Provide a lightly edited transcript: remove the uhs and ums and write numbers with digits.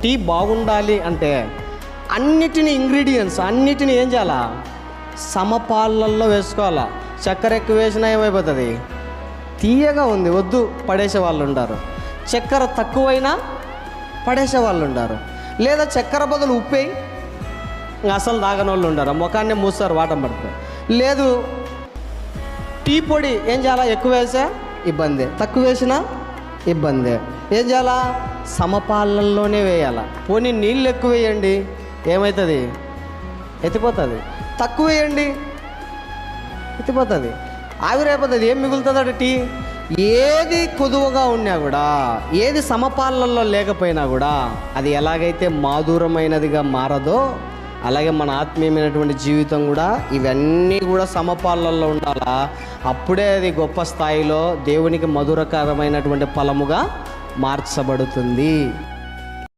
Tea బాగుండాలి అంటే అన్నిటిని ఇంగ్రీడియంట్స్ అన్నిటిని ఏం చేయాలా, సమపాలల్లో వేసుకోవాలా. చక్కెర ఎక్కువ వేసినా ఏమైపోతుంది, తీయగా ఉంది వద్దు పడేసే వాళ్ళు ఉంటారు. చక్కెర తక్కువైనా పడేసే వాళ్ళు ఉంటారు. లేదా చక్కెర బదులు ఉప్పేయి, అసలు తాగని వాళ్ళు ఉంటారు, ముఖాన్ని మూస్తారు వాటం పడుతుంది. లేదు టీ పొడి ఏం చేయాలా, ఎక్కువ వేసా ఇబ్బంది, తక్కువ వేసినా ఇబ్బంది. ఏం చేయాలా, సమపాలల్లోనే వేయాలా. పోనీ నీళ్ళు ఎక్కువ వేయండి, ఏమవుతుంది, ఎత్తిపోతుంది. తక్కువ వేయండి, ఎత్తిపోతుంది, ఆవిరైపోతుంది. ఏం మిగులుతుంది టీ? ఏది కొదువుగా ఉన్నా కూడా, ఏది సమపాలల్లో లేకపోయినా కూడా అది ఎలాగైతే మాధురమైనదిగా మారదో, అలాగే మన ఆత్మీయమైనటువంటి జీవితం కూడా ఇవన్నీ కూడా సమపాలల్లో ఉండాలా. అప్పుడే అది గొప్ప స్థాయిలో దేవునికి మధురకరమైనటువంటి ఫలముగా మార్చబడుతుంది.